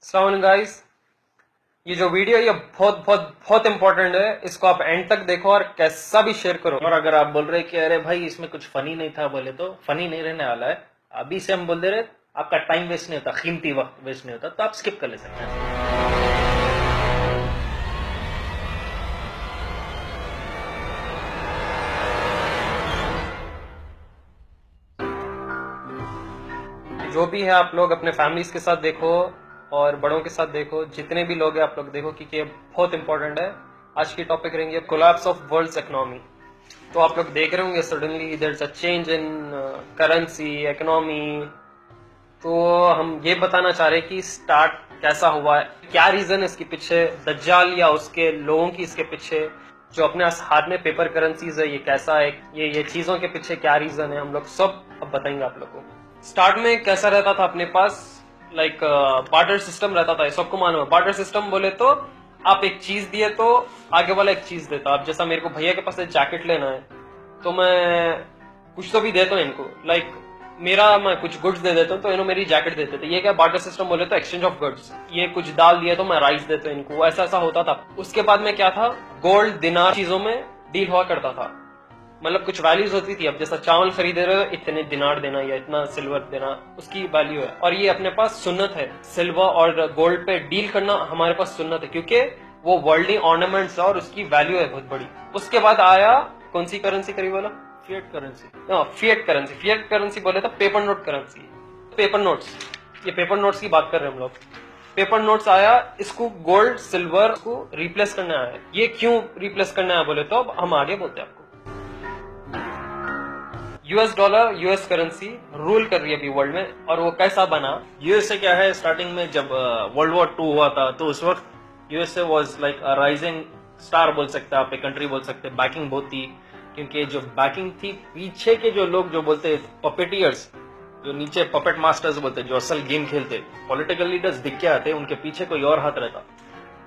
अस्सलाम वालेकुम गाइस। ये जो वीडियो ये बहुत बहुत बहुत इंपॉर्टेंट है, इसको आप एंड तक देखो और कैसा भी शेयर करो। और अगर आप बोल रहे कि अरे भाई इसमें कुछ फनी नहीं था, बोले तो फनी नहीं रहने वाला है। अभी से हम बोल दे रहे आपका टाइम वेस्ट नहीं होता, कीमती वक्त वेस्ट नहीं होता, तो आप स्किप कर ले सकते हैं। जो भी है आप लोग अपने फैमिलीज के साथ देखो और बड़ों के साथ देखो, जितने भी लोग हैं आप लोग देखो, क्योंकि ये बहुत इंपॉर्टेंट है। आज की टॉपिक रहेंगे कोलैप्स ऑफ वर्ल्ड्स इकोनॉमी। तो आप लोग देख रहे होंगे suddenly there is a change in currency economy. तो हम ये बताना चाह रहे हैं कि स्टार्ट कैसा हुआ है, क्या रीजन है इसके पीछे, दज्जाल या उसके लोगों की इसके पीछे, जो अपने हाथ में पेपर करेंसीज है ये कैसा है, ये चीजों के पीछे क्या रीजन है, हम लोग सब अब बताएंगे आप लोग को। स्टार्ट में कैसा रहता था अपने पास, लाइक बार्टर सिस्टम रहता था। सबको मालूम है बार्टर सिस्टम। बोले तो आप एक चीज दिए तो आगे वाला एक चीज देता। अब जैसा मेरे को भैया के पास एक जैकेट लेना है तो मैं कुछ तो भी देता हूँ इनको, लाइक मैं कुछ गुड्स दे देता हूँ तो इन्हों मेरी जैकेट देते थे। ये क्या बार्टर सिस्टम बोले तो एक्सचेंज ऑफ गुड्स। ये कुछ दाल दिए तो मैं राइस देता हूँ इनको, ऐसा ऐसा होता था। उसके बाद में क्या था, गोल्ड दिनार चीजों में डील हुआ करता था। मतलब कुछ वैल्यूज होती थी। अब जैसा चावल खरीदे रहे हो इतने दिनार देना या इतना सिल्वर देना, उसकी वैल्यू है। और ये अपने पास सुन्नत है, सिल्वर और गोल्ड पे डील करना हमारे पास सुन्नत है, क्योंकि वो वर्ल्डली ऑर्नामेंट्स है और उसकी वैल्यू है बहुत बड़ी। उसके बाद आया कौन सी करेंसी करीब वाला, fiat currency. Fiat currency. Fiat currency बोले तो paper note currency, paper notes. ये पेपर नोट्स की बात कर रहे हैं हम लोग। पेपर नोट्स आया, इसको गोल्ड सिल्वर को रिप्लेस करने आया। ये क्यों रिप्लेस करने आया बोले तो अब हम आगे बोलते हैं आपको। US dollar, US currency rule कर रही है अभी वर्ल्ड में। और वो कैसा बना, यूएसए क्या है, स्टार्टिंग में जब वर्ल्ड वॉर 2 हुआ था तो उस वक्त USA was like a rising star बोल सकते हैं आप, एक कंट्री बोल सकते हैं। बैकिंग बहुत थी, क्योंकि जो बैकिंग थी पीछे के जो लोग जो बोलते पपेटियर्स, जो नीचे पपेट मास्टर्स बोलते, जो असल गेम खेलते, पॉलिटिकल लीडर्स दिख के आते, उनके पीछे कोई और हाथ रहता।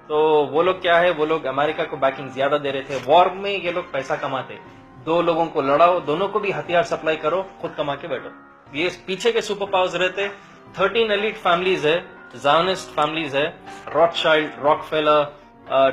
तो वो लोग क्या है, वो लोग अमेरिका को बैकिंग ज्यादा दे रहे थे। वॉर में ये लोग पैसा कमाते, दो लोगों को लड़ाओ, दोनों को भी हथियार सप्लाई करो, खुद कमा के बैठो। ये पीछे के सुपर पावर्स रहते। 13 एलिट फैमिलीज है, ज़ायोनिस्ट फैमिलीज है, रॉथशाइल्ड, रॉकफेलर,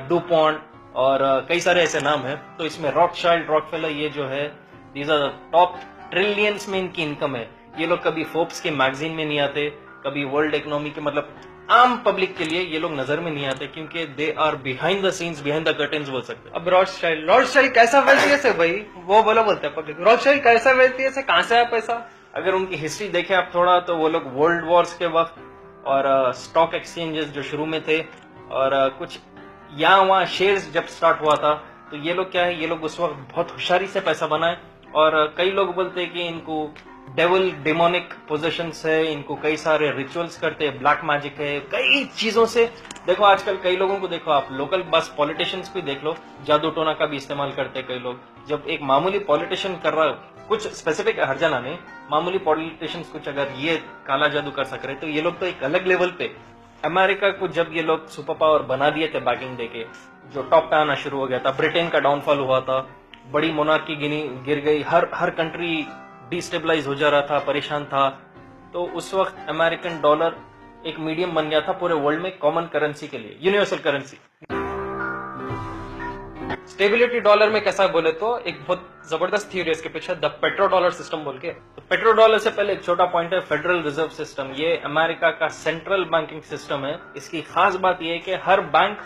डुपॉन्ट और कई सारे ऐसे नाम है। तो इसमें रॉथशाइल्ड, रॉकफेलर ये जो है, दीज आर टॉप ट्रिलियंस में इनकी इनकम है। ये लोग कभी फोर्ब्स के मैगजीन में नहीं आते, कभी वर्ल्ड इकोनॉमी के, मतलब आम पब्लिक के लिए ये लोग नजर में नहीं आते, क्योंकि they are behind the scenes, behind the curtains बोल सकते हैं। अब रॉथशाइल्ड कैसा वेल्थी है भाई, वो बोलते हैं पब्लिक। रॉथशाइल्ड कैसा वेल्थी है, कहां से आया पैसा। अगर उनकी हिस्ट्री देखें आप थोड़ा, तो वो लोग वर्ल्ड वॉर्स के वक्त और स्टॉक एक्सचेंजेस जो शुरू में थे और कुछ यहाँ वहाँ शेयर्स जब स्टार्ट हुआ था, तो ये लोग क्या है, ये लोग उस वक्त बहुत होशियारी से पैसा बनाए। और कई लोग बोलते हैं कि इनको डेविल डिमोनिक पोजीशंस है, इनको कई सारे रिचुअल्स करते हैं, ब्लैक मैजिक है, कई चीजों से। देखो आजकल कई लोगों को देखो आप, लोकल बस पॉलिटिशियंस को देख लो, जादू टोना का भी इस्तेमाल करते हैं कई लोग। जब एक मामूली पॉलिटिशियन कर रहा है कुछ स्पेसिफिक हरजाना नहीं, मामूली पॉलिटिशियंस कुछ अगर ये काला जादू कर सक रहे, तो ये लोग तो एक अलग लेवल पे। अमेरिका को जब ये लोग सुपर पावर बना दिए थे बैकिंग देके, जो टॉप पे आना शुरू हो गया था, ब्रिटेन का डाउनफॉल हुआ था, बड़ी मोनार्की गिर गई, हर कंट्री डिस्टेबलाइज हो जा रहा था, परेशान था। तो उस वक्त अमेरिकन डॉलर एक मीडियम बन गया था पूरे वर्ल्ड में कॉमन करेंसी के लिए, यूनिवर्सल करेंसी। स्टेबिलिटी डॉलर में कैसा बोले तो एक बहुत जबरदस्त थ्योरी है इसके पीछे, द पेट्रो डॉलर सिस्टम बोल के। तो पेट्रो डॉलर से पहले एक छोटा पॉइंट है, फेडरल रिजर्व सिस्टम। ये अमेरिका का सेंट्रल बैंकिंग सिस्टम है। इसकी खास बात यह है कि हर बैंक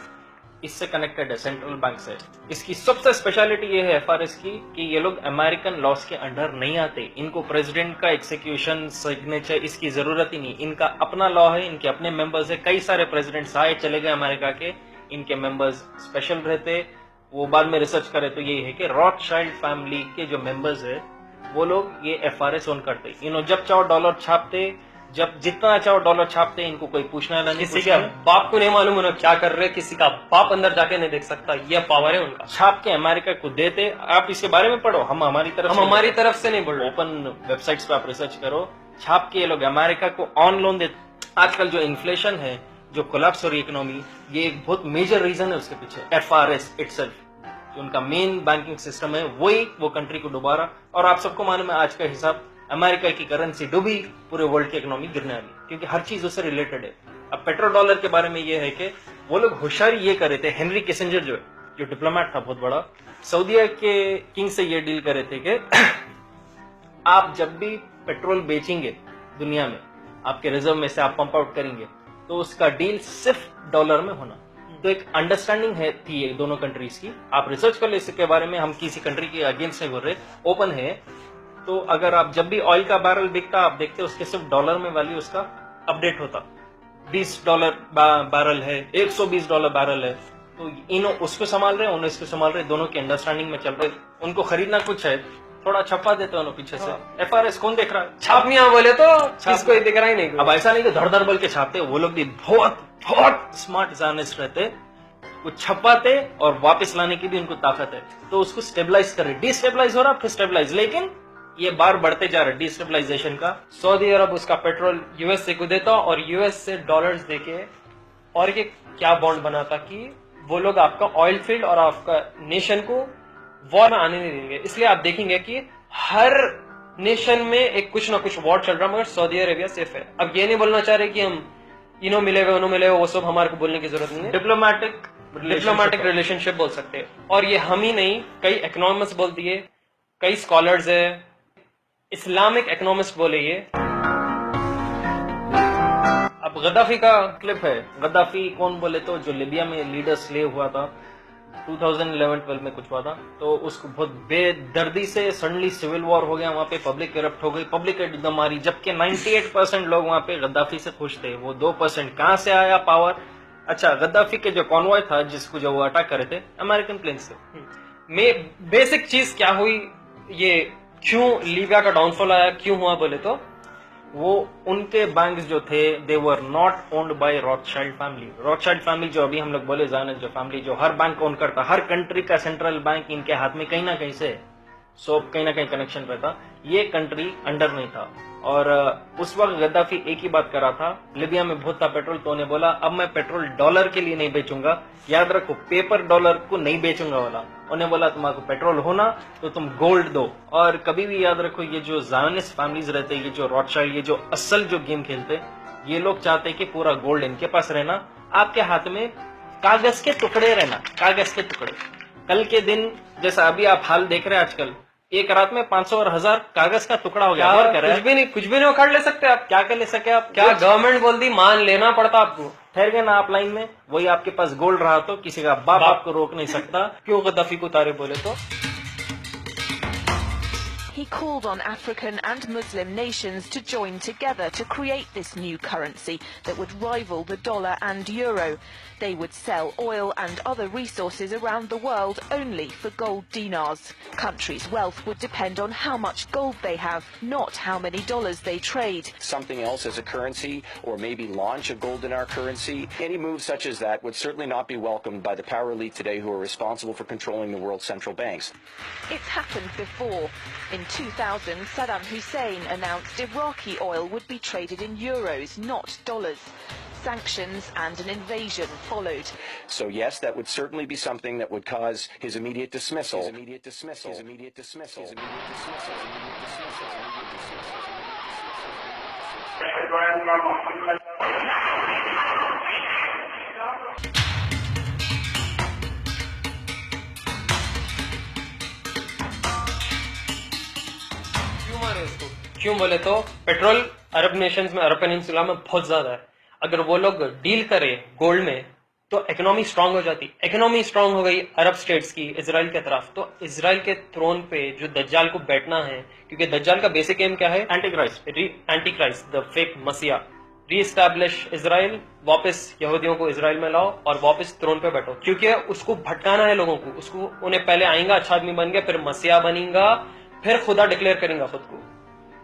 इससे कनेक्टेड है, सेंट्रल बैंक से। इसकी सबसे स्पेशलिटी ये है एफआरएस की, कि ये लोग अमेरिकन लॉस के अंडर नहीं आते। इनको प्रेसिडेंट का एक्सिक्यूशन सिग्नेचर इसकी जरूरत ही नहीं, इनका अपना लॉ है, इनके अपने मेंबर्स है। कई सारे प्रेसिडेंट्स आए चले गए अमेरिका के, इनके मेंबर्स स्पेशल रहते। वो बाद में रिसर्च करे तो यही है कि रॉथशाइल्ड फैमिली के जो मेंबर्स है वो लोग ये एफआरएस ओन करते। इन्होंने जब चाहो डॉलर छापते, जब जितना चाहो डॉलर छापते, इनको कोई पूछना नहीं। किसी का बाप को नहीं मालूम उन्हें क्या कर रहे, किसी का बाप अंदर जाके नहीं देख सकता, ये पावर है उनका। छाप के अमेरिका को देते। आप इसके बारे में पढ़ो, हम हमारी तरफ से नहीं बोल रहे, ओपन वेबसाइट्स पे आप रिसर्च करो। छाप के ये लोग अमेरिका को ऑन लोन देते। आजकल जो इन्फ्लेशन है, जो कोलैप्स हो रही इकोनॉमी, ये एक बहुत मेजर रीजन है उसके पीछे, एफआरएस इटसेल्फ। जो उनका मेन बैंकिंग सिस्टम है, वही वो कंट्री को डुबा रहा। और आप सबको मालूम है आज का हिसाब, अमेरिका की करेंसी डूबी, पूरे वर्ल्ड की इकोनॉमी गिरने वाली, क्योंकि हर चीज उससे रिलेटेड है। अब पेट्रो डॉलर के बारे में ये है कि वो लोग होशियारी ये कर रहे थे, हेनरी किसिंजर जो डिप्लोमेट था बहुत बड़ा, सऊदीया के किंग से ये डील कर रहे थे कि आप जब भी पेट्रोल बेचेंगे दुनिया में, आपके रिजर्व में से आप पंप आउट करेंगे, तो उसका डील सिर्फ डॉलर में होना। तो एक अंडरस्टैंडिंग है थी ये दोनों कंट्रीज की। आप रिसर्च कर ले इसके बारे में, हम किसी कंट्री के अगेंस्ट नहीं बोल रहे, ओपन है। तो अगर आप जब भी ऑयल का बैरल बिकता, आप देखते उसके सिर्फ डॉलर में वैल्यू उसका अपडेट होता। $20 बैरल है, $120 बैरल है, तो इन उसको संभाल रहे, उन्हें इसको संभाल रहे, दोनों की अंडरस्टैंडिंग में चल रहे। उनको खरीदना कुछ है, थोड़ा छपा देते हैं पीछे से। FRS कौन देख रहा है? छापनियां बोले तो किसको दिख रहा ही नहीं। अब ऐसा नहीं कि धड़ धड़ बोल के छापते, वो लोग भी बहुत बहुत स्मार्ट जर्नलिस्ट रहते, वो छपाते और वापस लाने की भी उनको ताकत है। तो उसको स्टेबलाइज करे, डिस्टेबलाइज हो रहा फिर स्टेबलाइज, लेकिन ये बार बढ़ते जा रहा है डिस्टेबलाइजेशन का। सऊदी अरब उसका पेट्रोल यूएस से को देता और यूएस से डॉलर्स देके, और ये क्या बॉन्ड बनाता कि वो लोग आपका ऑयल फील्ड और आपका नेशन को वॉर में आने नहीं देंगे। इसलिए आप देखेंगे कि हर नेशन में एक कुछ ना कुछ वॉर चल रहा है, मगर सऊदी अरेबिया सेफ है। अब ये नहीं बोलना चाह रहे कि हम इन्हों मिले हुए उन्हों मिले हुए, वो सब हमारे को बोलने की जरूरत नहीं है। डिप्लोमेटिक रिलेशनशिप बोल सकते हैं। और ये हम ही नहीं, कई इकोनॉमिस्ट बोल दिए, कई स्कॉलर्स है, इस्लामिक इकोनॉमिस्ट बोले ये। अब गद्दाफी का क्लिप है। गद्दाफी कौन बोले तो जो लिबिया में लीडर स्ले हुआ था 2011-12 में कुछ हुआ था, तो उसको बहुत बेदर्दी से सडनली सिविल वॉर हो गया, वहां पे पब्लिक करप्ट हो गई, पब्लिक एकदम मारी, जबकि 98% लोग वहां पे गद्दाफी से खुश थे। वो 2% कहां से आया पावर? अच्छा, गद्दाफी के जो कॉन्वॉय था जिसको जो वो अटैक करे थे, अमेरिकन प्लेन से। बेसिक चीज क्या हुई, ये क्यों लीबिया का डाउनफॉल आया, क्यों हुआ बोले तो वो उनके बैंक्स जो थे they were not owned by Rothschild family. Rothschild family जो अभी हम लोग बोले जाने, जो फैमिली जो हर बैंक ओन करता, हर कंट्री का सेंट्रल बैंक इनके हाथ में कहीं ना कहीं से, सो कहीं ना कहीं कनेक्शन रहता। ये कंट्री अंडर नहीं था। और उस वक्त गद्दाफी एक ही बात कर रहा था, लिबिया में बहुत था पेट्रोल, तो उन्हें बोला अब मैं पेट्रोल डॉलर के लिए नहीं बेचूंगा, याद रखो पेपर डॉलर को नहीं बेचूंगा वाला। उन्हें बोला तुम्हारा पेट्रोल होना तो तुम गोल्ड दो। और कभी भी याद रखो, ये जो ज़ायोनिस्ट फैमिलीज रहते, ये जो रॉथशाइल्ड, ये जो असल जो गेम खेलते, ये लोग चाहते कि पूरा गोल्ड इनके पास रहना, आपके हाथ में कागज के टुकड़े रहना, कागज के टुकड़े। कल के दिन जैसा अभी आप हाल देख रहे हैं आजकल, एक रात में 500 और 1000 कागज का टुकड़ा हो गया। कुछ भी नहीं उखाड़ ले सकते आप। क्या कर ले सके आप? क्या गवर्नमेंट बोल दी, मान लेना पड़ता आपको। ठहर गए ना आप लाइन में, वही आपके पास गोल्ड रहा तो किसी का बाप आपको रोक नहीं सकता। क्यों गद्दाफी को उतारे बोले तो He called on African and Muslim nations to join together to create this new currency that would rival the dollar and euro. They would sell oil and other resources around the world only for gold dinars. Countries' wealth would depend on how much gold they have, not how many dollars they trade. Something else as a currency, or maybe launch a gold in our currency. Any move such as that would certainly not be welcomed by the power elite today who are responsible for controlling the world's central banks. It's happened before. In 2000, Saddam Hussein announced Iraqi oil would be traded in euros, not dollars. Sanctions and an invasion followed. So yes, that would certainly be something that would cause his immediate dismissal. His immediate dismissal. His immediate dismissal. His immediate dismissal. His immediate dismissal. क्यों मारे इसको? क्यों बोले तो petrol अरब Nations में, अरब peninsula में बहुत ज्यादा है। अगर वो लोग डील करें गोल्ड में तो इकोनॉमी स्ट्रांग हो जाती। इकोनॉमी स्ट्रांग हो गई अरब स्टेट्स की इजराइल के तरफ, तो इजराइल के थ्रोन पे जो दज्जाल को बैठना है, क्योंकि दज्जाल का बेसिक एम क्या है? एंटी क्राइस्ट, द फेक मसीहा। रीएस्टैब्लिश इजराइल, वापस यहूदियों को इजराइल में लाओ और वापस थ्रोन पे बैठो, क्योंकि उसको भटकाना है लोगों को। उसको उन्हें पहले आएगा अच्छा आदमी बन गया, फिर मसीहा बनेगा, फिर खुदा डिक्लेयर करेंगे खुद को।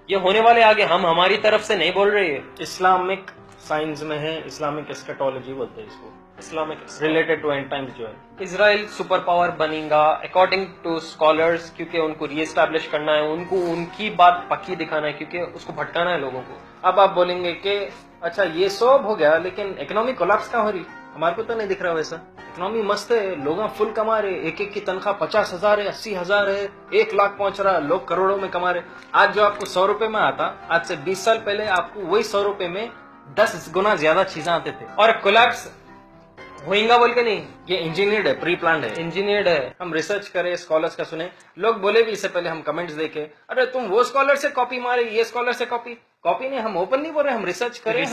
ये होने वाले आगे, हम हमारी तरफ से नहीं बोल रहे। इस्लामिक साइंस में है, इस्लामिक एस्केटोलॉजी बोलते हैं इसको, Islamic related to end times जो है। इजराइल सुपर पावर बनेगा अकॉर्डिंग टू स्कॉलर्स, क्योंकि उनको रीएस्टैब्लिश करना है, उनको उनकी बात पक्की दिखाना है, क्योंकि उसको भटकाना है लोगों को। अब आप बोलेंगे कि अच्छा ये सब हो गया, लेकिन इकोनॉमी कोलैप्स कहाँ हो रही? हमारे को तो नहीं दिख रहा वैसा। इकोनॉमी मस्त है, लोग फुल कमा रहे, एक एक की तनख्वाह 50,000 है, 80,000 है, 1 लाख पहुंच रहा, लोग करोड़ों में कमा रहे। आज जो आपको 100 रुपए में आता, आज से 20 साल पहले आपको वही 100 रुपए में 10 गुना ज्यादा चीजें आते थे। और कोलैप्स होएगा बोल के नहीं, ये इंजीनियर्ड है, प्री प्लान्ड है। इंजीनियर्ड है। हम रिसर्च करें, स्कॉलर्स का सुने, लोग बोले भी इससे पहले हम कमेंट्स देखे, अरे तुम वो स्कॉलर से कॉपी मारे, ये स्कॉलर से कॉपी नहीं, हम ओपन नहीं बोल रहे, हम रिसर्च करें,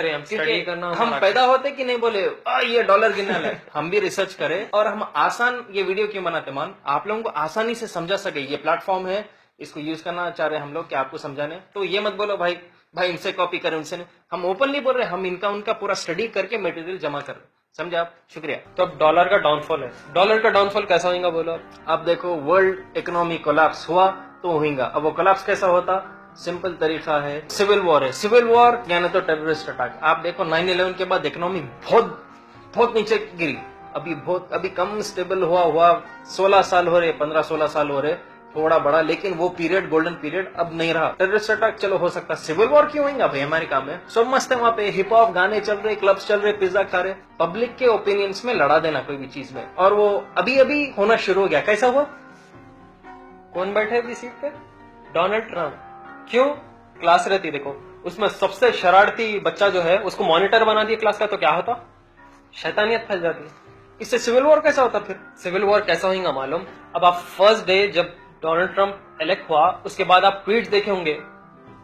हम स्टडी करना, हम पैदा होते कि नहीं बोले ये डॉलर गिनना है। हम भी रिसर्च करें और हम आसान ये वीडियो क्यों बनाते मान, आप लोगों को आसानी से समझा सके, ये प्लेटफॉर्म है, इसको यूज करना चाह रहे हैं हम लोग कि आपको समझाने। तो ये मत बोलो भाई इनसे कॉपी करें, उनसे नहीं, हम ओपन नहीं बोल रहे, हम इनका उनका पूरा स्टडी करके मटेरियल जमा कर रहे, समझे आप? शुक्रिया। तो अब डॉलर का डाउनफॉल है, डॉलर का डाउनफॉल कैसा होगा बोलो? अब देखो, वर्ल्ड इकोनॉमी कोलैप्स हुआ तो होगा। अब वो कोलैप्स कैसा होता? सिंपल तरीका है, सिविल वॉर है। सिविल वॉर यानी तो टेररिस्ट अटैक। आप देखो 9/11 के बाद इकोनॉमी बहुत नीचे गिरी, अभी कम स्टेबल हुआ 16 साल हो रहे, 15-16 साल हो रहे, थोड़ा बड़ा, लेकिन वो पीरियड गोल्डन पीरियड अब नहीं रहा। टेररिस्ट अटैक चलो हो सकता, सिविल वॉर क्यों होगा भाई? अमेरिका में सब मस्त है, वहाँ पे हिप हॉप गाने चल रहे, क्लब्स चल रहे, पिज्जा खा रहे, पब्लिक के ओपिनियंस में लड़ा देना कोई भी चीज में, और वो अभी होना शुरू हो गया। कैसा हुआ? कौन बैठे अभी सीट पे? Donald Trump. क्यों? क्लास रहती, देखो उसमें सबसे शरारती बच्चा जो है उसको मॉनिटर बना दिया क्लास का, तो क्या होता? शैतानियत फैल जाती। इससे सिविल वॉर कैसा होता? फिर सिविल वॉर कैसा होगा मालूम? अब आप फर्स्ट डे जब डोनाल्ड ट्रम्प इलेक्ट हुआ, उसके बाद आप ट्वीट देखे होंगे,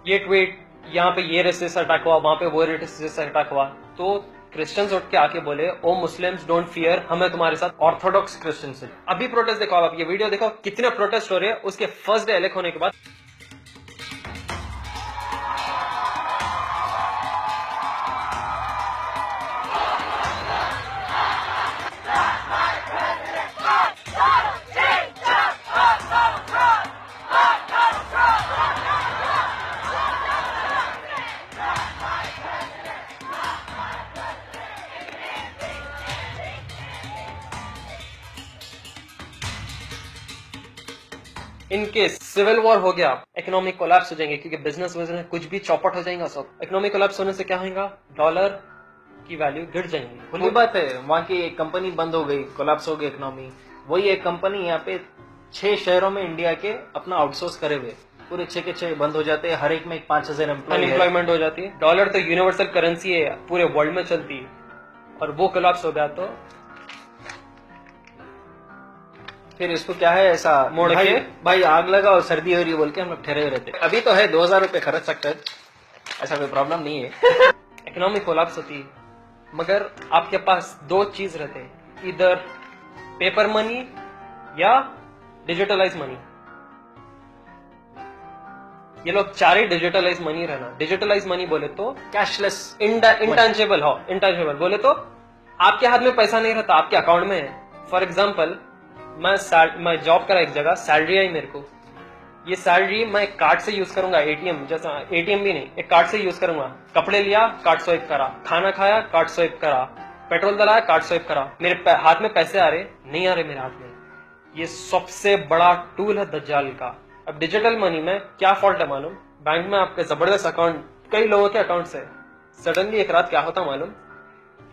ये ट्वीट, यहाँ पे ये रेसिस्ट अटैक हुआ, वहां पे वो रेसिस्ट अटैक हुआ, तो क्रिश्चियंस उठ के आके बोले, ओ मुस्लिम्स डोंट फियर, हमें तुम्हारे साथ। ऑर्थोडॉक्स क्रिश्चियन से अभी प्रोटेस्ट देखो, आप ये वीडियो देखो, कितने प्रोटेस्ट हो रहे हैं उसके फर्स्ट डे इलेक्ट होने के बाद। इनके सिविल वॉर हो गया, इकोनॉमिक कोलैप्स हो जाएंगे, क्योंकि बिजनेस कुछ भी चौपट हो जाएगा सब। इकोनॉमिक कोलैप्स होने से क्या होगा? डॉलर की वैल्यू गिर जाएंगी। खुली बात है, वहाँ की एक कंपनी बंद हो गई, कोलैप्स हो गई इकोनॉमी। वही एक कंपनी यहाँ पे 6 शहरों में इंडिया के अपना आउटसोर्स करे हुए, पूरे 6 के 6 बंद हो जाते हैं, हर एक में 5,000 अनएम्प्लॉयमेंट हो जाती है। डॉलर तो यूनिवर्सल करेंसी है, पूरे वर्ल्ड में चलती है, और वो कोलैप्स हो गया तो फिर इसको क्या है, ऐसा मोड़ के भाई आग लगा और सर्दी हो रही है बोल के हम लोग ठहरे हुए रहते। अभी तो है 2,000 रुपए खर्च सकते हैं, ऐसा कोई प्रॉब्लम नहीं है। इकोनॉमिक कोलैप्स होती है, मगर आपके पास 2 चीज रहते हैं, इधर पेपर मनी या डिजिटलाइज मनी। ये लोग 4 ही डिजिटलाइज मनी रहना। डिजिटलाइज मनी बोले तो कैशलेस, इंटेंजिबल हो, इंटेंजिबल बोले तो आपके हाथ में पैसा नहीं रहता, आपके अकाउंट में है। फॉर एग्जाम्पल, मैं जॉब करा एक जगह, सैलरी आई मेरे को, ये सैलरी मैं कार्ड से यूज करूंगा, एटीएम जैसा, एटीएम भी नहीं, एक कार्ड से यूज करूंगा। कपड़े लिया, कार्ड स्वाइप करा, खाना खाया, कार्ड स्वाइप करा, पेट्रोल डलाया, कार्ड स्वाइप करा। मेरे हाथ में पैसे आ रहे नहीं आ रहे मेरे हाथ में। ये सबसे बड़ा टूल है दज्जाल का। अब डिजिटल मनी में क्या फॉल्ट है मालूम? बैंक में आपके जबरदस्त अकाउंट, कई लोगों के अकाउंट से सडनली एक रात क्या होता मालूम?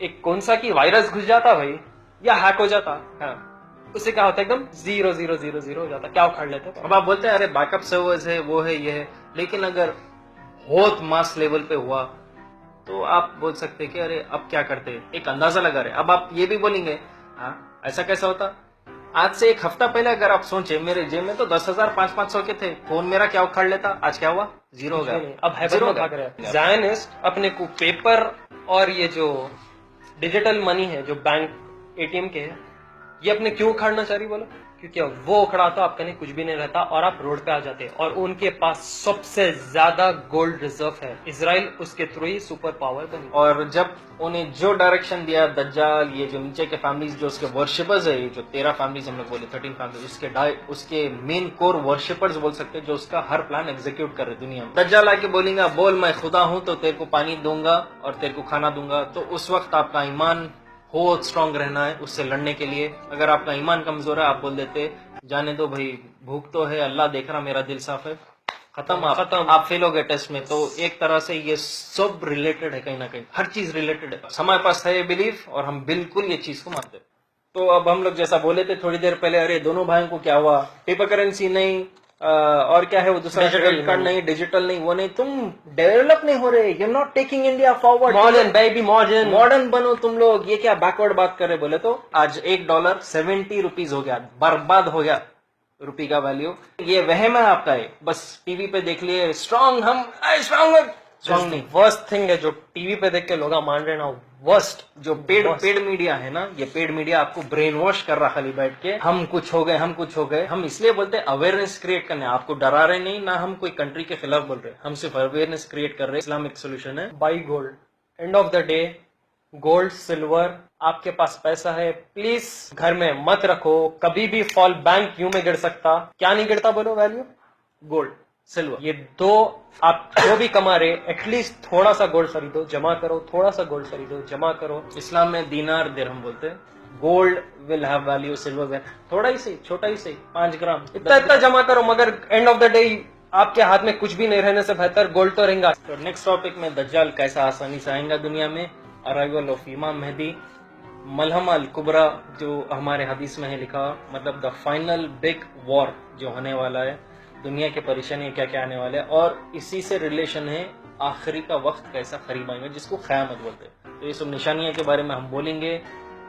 एक कौन सा की वायरस घुस जाता भाई, या हैक हो जाता, हाँ, उससे क्या होता है, एकदम 0,0,0,0 हो जाता, क्या उखाड़ लेते। अब आप बोलते हैं अरे बैकअप सर्वर्स है, वो है, ये है, लेकिन अगर बहुत मास लेवल पे हुआ तो आप बोल सकते हैं कि अरे अब क्या करते हैं, एक अंदाजा लगा रहे। अब आप ये भी बोलेंगे, हाँ ऐसा कैसा होता? आज से 1 हफ्ता पहले अगर आप सोचे, मेरे जेब में तो 10,000 500 के थे, फोन मेरा क्या उखाड़ लेता, आज क्या हुआ? 0 हो गया। अब हैबिट में भाग रहे हैं। ज़ायनिस्ट अपने को पेपर और ये जो डिजिटल मनी है, जो बैंक एटीएम के है, ये अपने क्यों उखाड़ना चाह रही बोलो? क्योंकि वो उखड़ा तो आपका नहीं, कुछ भी नहीं रहता, और आप रोड पे आ जाते। और उनके पास सबसे ज्यादा गोल्ड रिजर्व है, इजराइल उसके थ्रू ही सुपर पावर बनी। और जब उन्हें जो डायरेक्शन दिया दज्जाल, ये जो नीचे के फैमिलीज जो उसके वर्शिपर्स है, ये जो 13 फैमिलीज हम लोग बोले, 13 फैमिली, उसके मेन कोर वर्शिपर्स बोल सकते हैं, जो उसका हर प्लान एग्जीक्यूट कर रहे दुनिया में। दज्जाल आके बोलेगा, बोल मैं खुदा हूं तो तेरे को पानी दूंगा और तेरे को खाना दूंगा, तो उस वक्त आपका ईमान बहुत स्ट्रांग रहना है उससे लड़ने के लिए। अगर आपका ईमान कमजोर है, आप बोल देते जाने दो भाई, भूख तो है, अल्लाह देख रहा, मेरा दिल साफ है, खत्म, आप फेल हो गए टेस्ट में। तो एक तरह से ये सब रिलेटेड है, कहीं ना कहीं हर चीज रिलेटेड है। हमारे पास है ये बिलीफ और हम बिल्कुल ये चीज को मानते हैं। तो अब हम लोग जैसा बोले थे थोड़ी देर पहले, अरे दोनों भाइयों को क्या हुआ, पेपर करेंसी नहीं, और क्या है वो दूसरा क्रेडिट कार्ड नहीं, डिजिटल नहीं, वो नहीं, तुम डेवलप नहीं हो रहे, you not taking India forward, modern baby, modern बनो तुम लोग, ये क्या बैकवर्ड बात कर रहे बोले तो आज $1 70 रुपीज हो गया, बर्बाद हो गया रुपये का वैल्यू। ये वहम है आपका, है बस टीवी पे देख लिए स्ट्रांग, हम स्ट्रांग नहीं। वर्स्ट थिंग है जो टीवी पे देख के लोग मान रहे ना, वर्स्ट जो पेड मीडिया है ना, ये पेड मीडिया आपको ब्रेन वॉश कर रहा खाली बैठ के, हम कुछ हो गए। हम इसलिए बोलते हैं अवेयरनेस क्रिएट करने, आपको डरा रहे नहीं ना, हम कोई कंट्री के खिलाफ बोल रहे, हम सिर्फ अवेयरनेस क्रिएट कर रहे। इस्लामिक सोल्यूशन है by gold. End of the day gold silver, आपके पास पैसा है प्लीज घर में मत रखो, कभी भी फॉल बैंक यूं में गिर सकता। क्या नहीं गिरता बोलो? वैल्यू गोल्ड सिल्वर, ये दो आप जो भी कमा रहे एटलीस्ट थोड़ा सा गोल्ड खरीदो, जमा करो, थोड़ा सा गोल्ड खरीदो, जमा करो। इस्लाम में दीनार दिरहम बोलते हैं, gold will have value, silver will, थोड़ा ही सही, छोटा ही सही, 5 ग्राम इतना जमा करो, मगर एंड ऑफ द डे आपके हाथ में कुछ भी नहीं रहने से बेहतर गोल्ड तो रहेगा। तो नेक्स्ट टॉपिक में दज्जाल कैसा आसानी से आएगा दुनिया में, अराइवल ऑफ इमाम मेहदी, मलहम अल कुबरा जो हमारे हदीस में है लिखा, मतलब द फाइनल बिग वॉर जो होने वाला है, दुनिया के परेशानी क्या क्या आने वाले हैं, और इसी से रिलेशन है आखिरी का वक्त कैसा करीब आएगा, जिसको क़यामत बोलते हैं। तो ये सब निशानियों के बारे में हम बोलेंगे,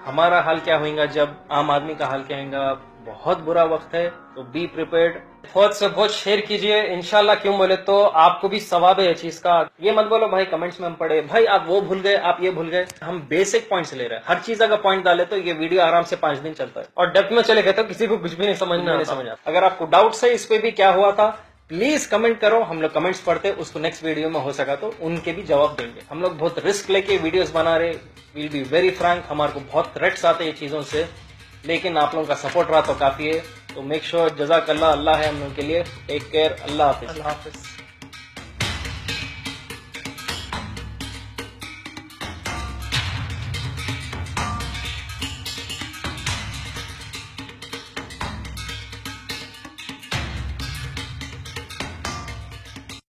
हमारा हाल क्या होगा जब आम आदमी का हाल क्या होगा। बहुत बुरा वक्त है, तो बी प्रिपेयर्ड। बहुत से बहुत शेयर कीजिए इंशाल्लाह, क्यों बोले तो आपको भी सवाब है चीज का। ये मत बोलो भाई कमेंट्स में हम पढ़े, भाई आप वो भूल गए, आप ये भूल गए, हम बेसिक पॉइंट्स ले रहे हैं, हर चीज अगर पॉइंट डाले तो ये वीडियो आराम से 5 दिन चलता है, और डेप्थ में चले गए तो किसी को कुछ भी नहीं समझ समझ आता। अगर आपको डाउट्स है इस पे भी क्या हुआ था, प्लीज कमेंट करो, हम लोग कमेंट्स पढ़ते, उसको नेक्स्ट वीडियो में हो सका तो उनके भी जवाब देंगे। हम लोग बहुत रिस्क लेके वीडियोस बना रहे, विल बी वेरी फ्रैंक, हमारे को बहुत थ्रेट्स आते हैं ये चीजों से, लेकिन आप लोगों का सपोर्ट रहा तो काफी है। तो मेक श्योर, जज़ाकल्लाह, अल्लाह है हम लोगों के लिए। टेक केयर, अल्लाह हाफिज।